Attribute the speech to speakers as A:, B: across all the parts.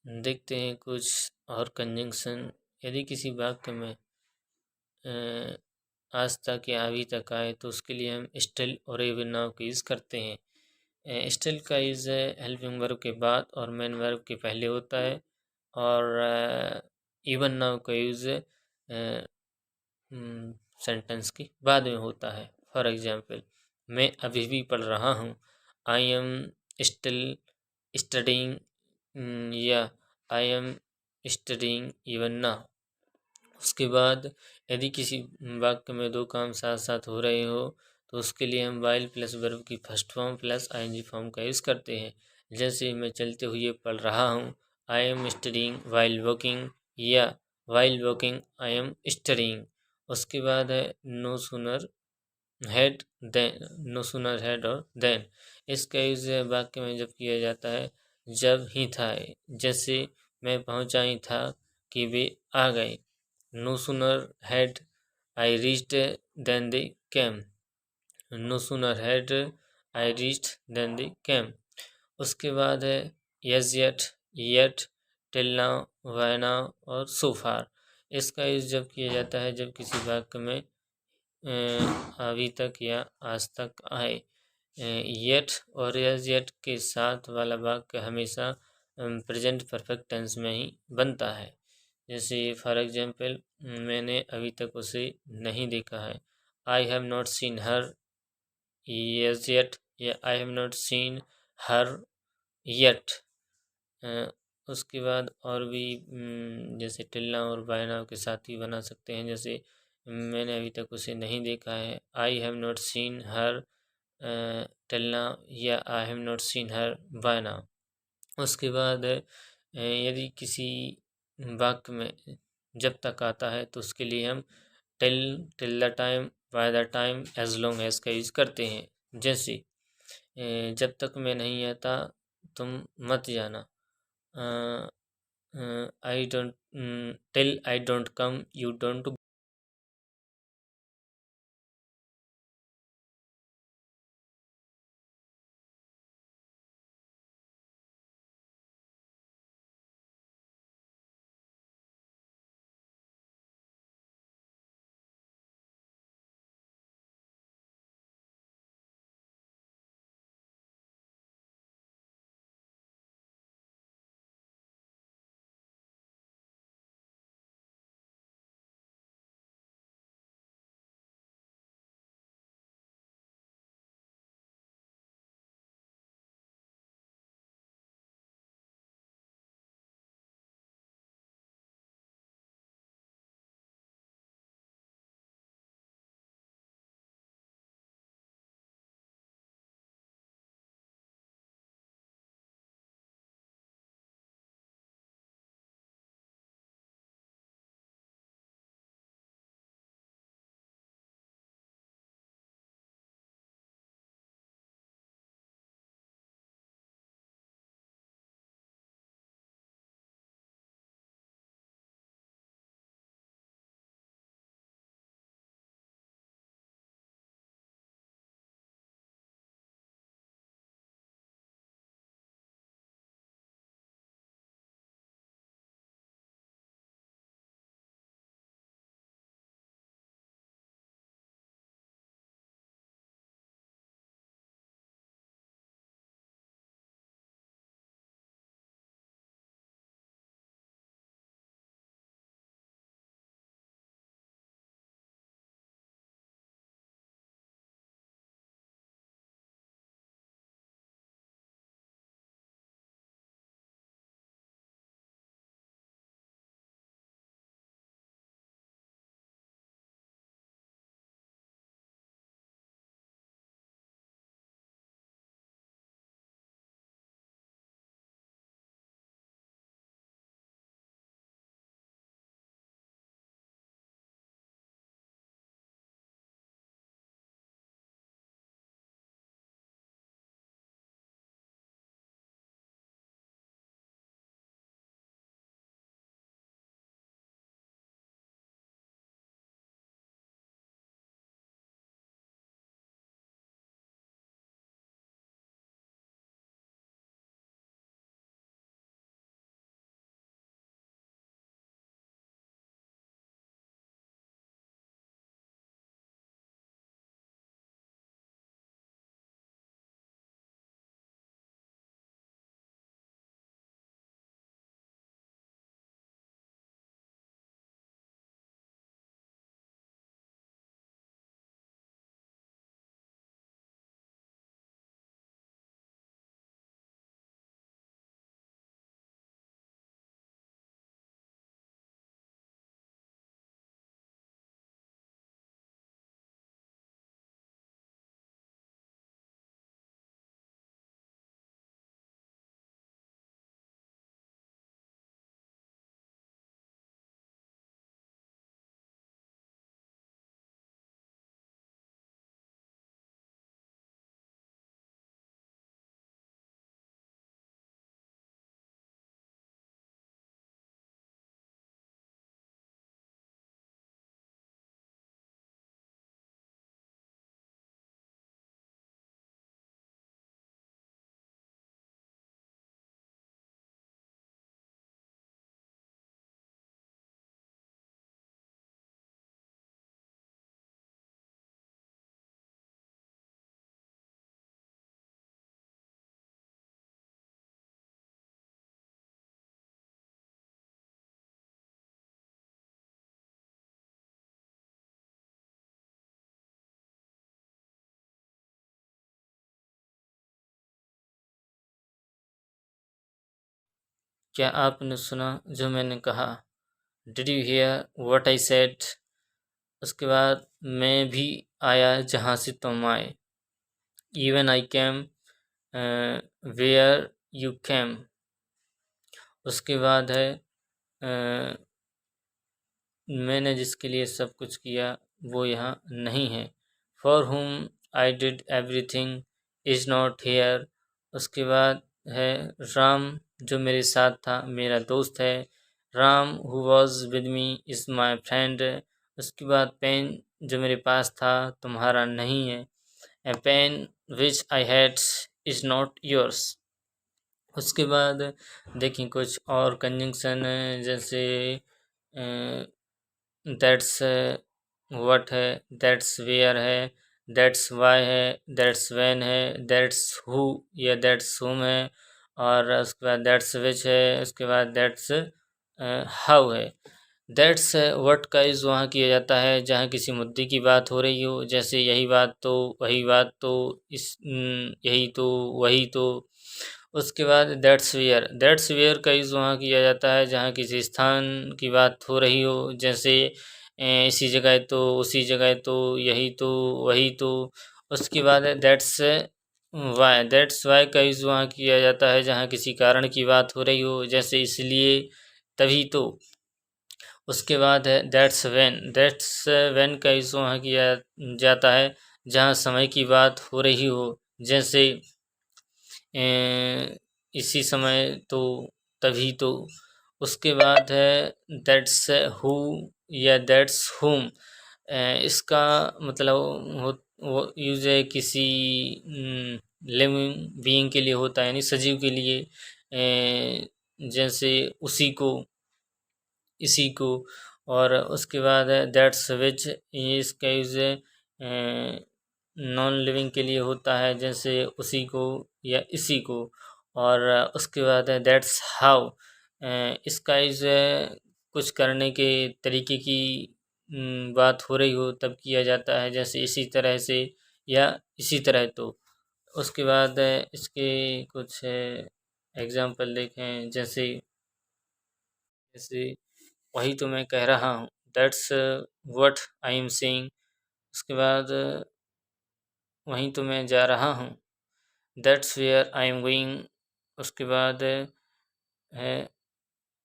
A: देखते हैं कुछ और कंजंक्शन। यदि किसी वाक्य में आज तक या अभी तक आए तो उसके लिए हम स्टिल और इवन नाउ का यूज़ करते हैं। स्टिल का यूज़ हेल्पिंग वर्ब के बाद और मेन वर्ब के पहले होता है, और इवन नाउ का यूज़ सेंटेंस के बाद में होता है। फॉर एग्जांपल, मैं अभी भी पढ़ रहा हूँ, आई एम स्टिल स्टडिंग, या आई एम स्टडिंग इवन नाउ। उसके बाद यदि किसी वाक्य में दो काम साथ साथ हो रहे हो तो उसके लिए हम वाइल प्लस वर्ब की first form plus I N G form का यूज़ करते हैं। जैसे मैं चलते हुए पढ़ रहा हूँ, I am studying while walking, या while walking I am studying. उसके बाद है no sooner had then, no sooner had और देन। इसका यूज़ वाक्य में जब किया जाता है जब ही था। जैसे मैं पहुंचा ही था कि वे आ गए। No sooner had I reached then they came, no sooner had I reached then they came. उसके बाद है yes yet, yet, till now, why now और सो फार। इसका यूज़ जब किया जाता है जब किसी वाक्य में अभी तक या आज तक आए। येट और यस येट के साथ वाला वाक्य हमेशा प्रेजेंट परफेक्ट टेंस में ही बनता है। जैसे फॉर एग्जांपल, मैंने अभी तक उसे नहीं देखा है, I have not seen her yes yet, या I have not seen her yet. उसके बाद और भी जैसे टिल नाउ और बाय नाउ के साथ ही बना सकते हैं। जैसे मैंने अभी तक उसे नहीं देखा है, I have not seen her till now, या I have not seen her by now. उसके बाद यदि किसी वाक्य में जब तक आता है तो उसके लिए हम till, till the time, by the time, as long as का यूज़ करते हैं। जैसे जब तक मैं नहीं आता तुम मत जाना, I don't, till I don't come you don't क्या आपने सुना जो मैंने कहा? Did you hear what I said? उसके बाद मैं भी आया जहाँ से तुम आए। Even I came where you came. उसके बाद है मैंने जिसके लिए सब कुछ किया वो यहाँ नहीं है। फॉर हुम I did everything is not here. उसके बाद है राम जो मेरे साथ था मेरा दोस्त है। Ram who was with me is my friend. उसके बाद पेन जो मेरे पास था तुम्हारा नहीं है। A pen which I had is not yours. उसके बाद देखिए कुछ और कंजंक्शन जैसे दैट्स व्हाट है, दैट्स वेयर है, दैट्स वाई है, दैट्स व्हेन है, दैट्स हु या दैट्स हुम है। और उसके बाद दैट्स विच है। उसके बाद दैट्स हाउ है। दैट्स व्हाट का यूज़ वहाँ किया जाता है जहाँ किसी मुद्दे की बात हो रही हो, जैसे यही बात तो, वही बात तो, यही तो, वही तो। उसके बाद दैट्स वेयर का यूज़ वहाँ किया जाता है जहाँ किसी स्थान की बात हो रही हो, जैसे इसी जगह तो, उसी जगह तो, यही तो, वही तो। उसके बाद है दैट्स वाई का यूज़ वहाँ किया जाता है जहाँ किसी कारण की बात हो रही हो, जैसे इसलिए, तभी तो। उसके बाद है दैट्स व्हेन का यूज़ वहाँ किया जाता है जहाँ समय की बात हो रही हो, जैसे इसी समय तो, तभी तो। उसके बाद है दैट्स हु या दैट्स हुम। इसका मतलब वो यूज़ है किसी लिविंग बीइंग के लिए होता है, यानी सजीव के लिए। जैसे उसी को, इसी को। और उसके बाद है दैट्स विच। इसका यूज़ नॉन लिविंग के लिए होता है, जैसे उसी को या इसी को। और उसके बाद है दैट्स हाउ। इसका यूज़ कुछ करने के तरीके की बात हो रही हो तब किया जाता है, जैसे इसी तरह से या इसी तरह तो। उसके बाद इसके कुछ एग्जाम्पल देखें, जैसे जैसे वही तो मैं कह रहा हूँ, that's what I am saying. उसके बाद वहीं तो मैं जा रहा हूँ, that's where I am going. उसके बाद है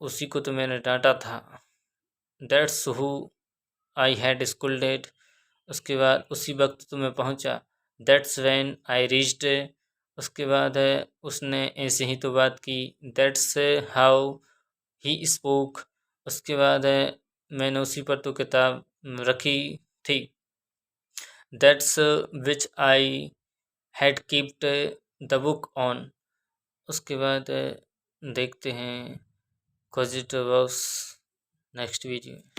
A: उसी को तो मैंने डांटा था, that's who I had scolded. उसके बाद उसी वक्त तो मैं पहुँचा, दैट्स व्हेन आई रीच्ड। उसके बाद है उसने ऐसे ही तो बात की, दैट्स हाउ ही स्पोक। उसके बाद है मैंने उसी पर तो किताब रखी थी, that's which I had kept the book on. उसके बाद देखते हैं क्वजिट वर्ब्स नेक्स्ट वीडियो।